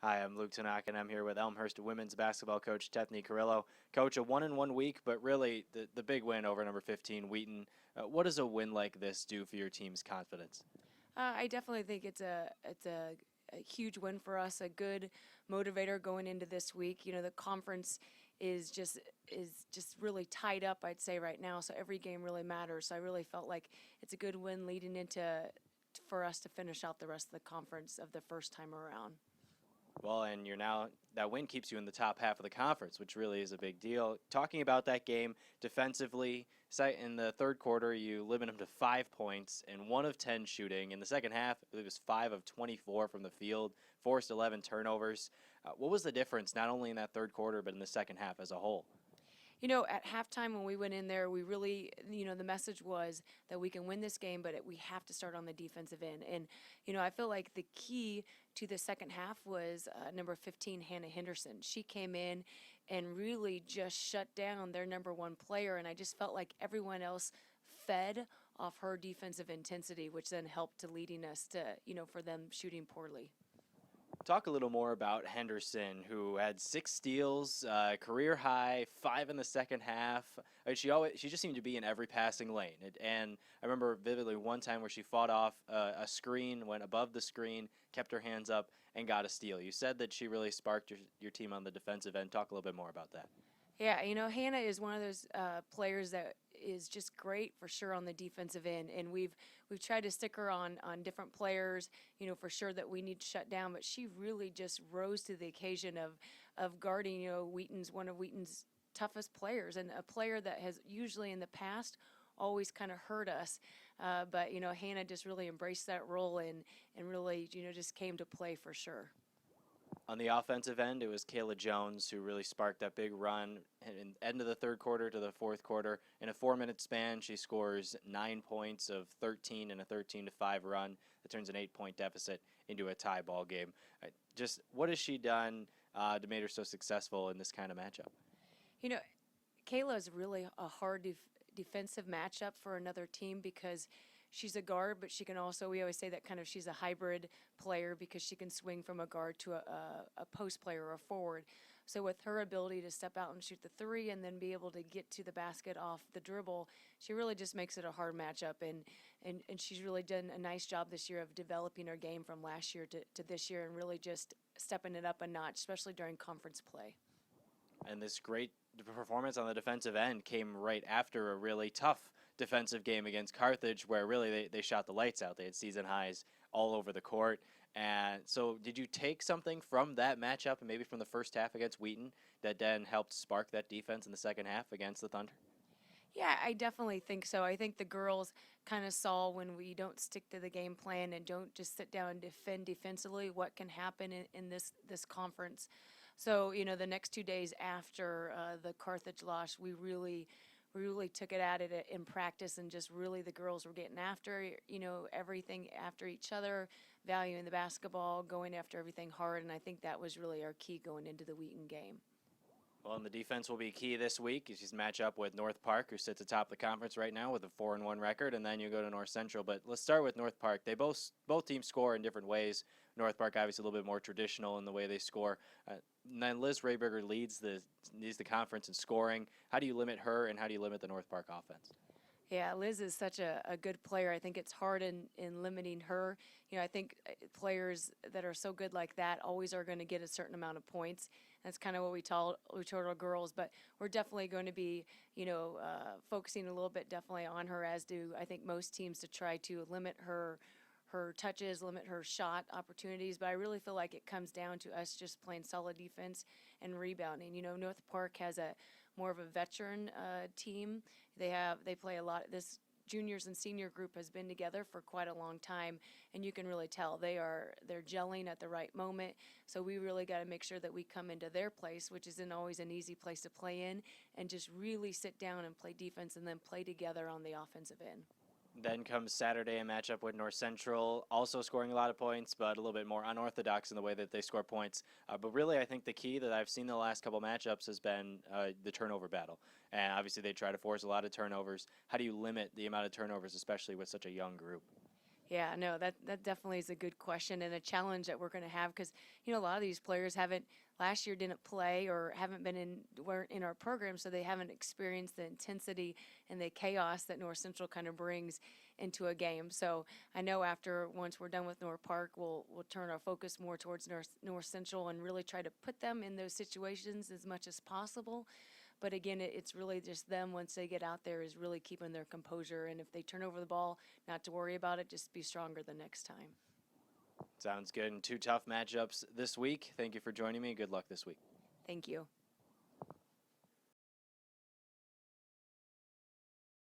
Hi, I'm Luke Tanaka, and I'm here with Elmhurst women's basketball coach Tethnie Carrillo. Coach, a 1-1 week, but really the big win over number 15 Wheaton. What does a win like this do for your team's confidence? I definitely think it's a huge win for us, a good motivator going into this week. You know, the conference is just really tied up, I'd say right now. So every game really matters. So I really felt like it's a good win leading into for us to finish out the rest of the conference of the first time around. Well, and that win keeps you in the top half of the conference, which really is a big deal. Talking about that game defensively, in the third quarter, you limit them to 5 points and 1 of 10 shooting. In the second half, I believe it was 5 of 24 from the field, forced 11 turnovers. What was the difference, not only in that third quarter, but in the second half as a whole? You know, at halftime when we went in there, we really, the message was that we can win this game, but we have to start on the defensive end. And, I feel like the key to the second half was number 15, Hannah Henderson. She came in and really just shut down their number one player. And I just felt like everyone else fed off her defensive intensity, which then helped to leading us to, for them shooting poorly. Talk a little more about Henderson, who had 6 steals, career high, 5 in the second half. She just seemed to be in every passing lane. And I remember vividly one time where she fought off a screen, went above the screen, kept her hands up, and got a steal. You said that she really sparked your team on the defensive end. Talk a little bit more about that. Yeah, Hannah is one of those players that is just great for sure on the defensive end, and we've tried to stick her on different players, for sure that we need to shut down. But she really just rose to the occasion of guarding, one of Wheaton's toughest players, and a player that has usually in the past always kind of hurt us. But Hannah just really embraced that role and really just came to play for sure. On the offensive end, it was Kayla Jones who really sparked that big run in end of the third quarter to the fourth quarter. In a 4-minute span, she scores 9 points of 13 in a 13-5 run that turns an 8-point deficit into a tie ball game. Just what has she done to make her so successful in this kind of matchup? You know, Kayla is really a hard defensive matchup for another team because she's a guard, but she can also, we always say that kind of she's a hybrid player because she can swing from a guard to a post player or a forward. So with her ability to step out and shoot the three and then be able to get to the basket off the dribble, she really just makes it a hard matchup. And she's really done a nice job this year of developing her game from last year to this year and really just stepping it up a notch, especially during conference play. And this great performance on the defensive end came right after a really tough defensive game against Carthage where really they shot the lights out. They had season highs all over the court. And so did you take something from that matchup and maybe from the first half against Wheaton that then helped spark that defense in the second half against the Thunder? Yeah, I definitely think so. I think the girls kind of saw when we don't stick to the game plan and don't just sit down and defend defensively what can happen in this conference. So, the next 2 days after the Carthage loss, we really took it at it in practice and just really the girls were getting after, everything after each other, valuing the basketball, going after everything hard. And I think that was really our key going into the Wheaton game. Well, and the defense will be key this week. You just match up with North Park, who sits atop the conference right now with a 4-1 record, and then you go to North Central. But let's start with North Park. They both teams score in different ways. North Park obviously a little bit more traditional in the way they score. And then Liz Rayberger leads the conference in scoring. How do you limit her, and how do you limit the North Park offense? Yeah, Liz is such a good player. I think it's hard in limiting her. I think players that are so good like that always are going to get a certain amount of points. That's kind of what we told our girls, but we're definitely going to be, focusing a little bit definitely on her, as do I think most teams, to try to limit her touches, limit her shot opportunities. But I really feel like it comes down to us just playing solid defense and rebounding. North Park has a more of a veteran team. They play a lot. This juniors and senior group has been together for quite a long time, and you can really tell they're gelling at the right moment. So we really got to make sure that we come into their place, which isn't always an easy place to play in, and just really sit down and play defense and then play together on the offensive end. Then comes Saturday, a matchup with North Central, also scoring a lot of points, but a little bit more unorthodox in the way that they score points. But really, I think the key that I've seen the last couple matchups has been the turnover battle. And obviously, they try to force a lot of turnovers. How do you limit the amount of turnovers, especially with such a young group? Yeah, no, that definitely is a good question and a challenge that we're going to have because a lot of these players haven't last year didn't play or haven't been weren't in our program, so they haven't experienced the intensity and the chaos that North Central kind of brings into a game. So I know after once we're done with North Park, we'll turn our focus more towards North Central and really try to put them in those situations as much as possible. But again, it's really just them once they get out there is really keeping their composure. And if they turn over the ball, not to worry about it, just be stronger the next time. Sounds good. And two tough matchups this week. Thank you for joining me. Good luck this week. Thank you.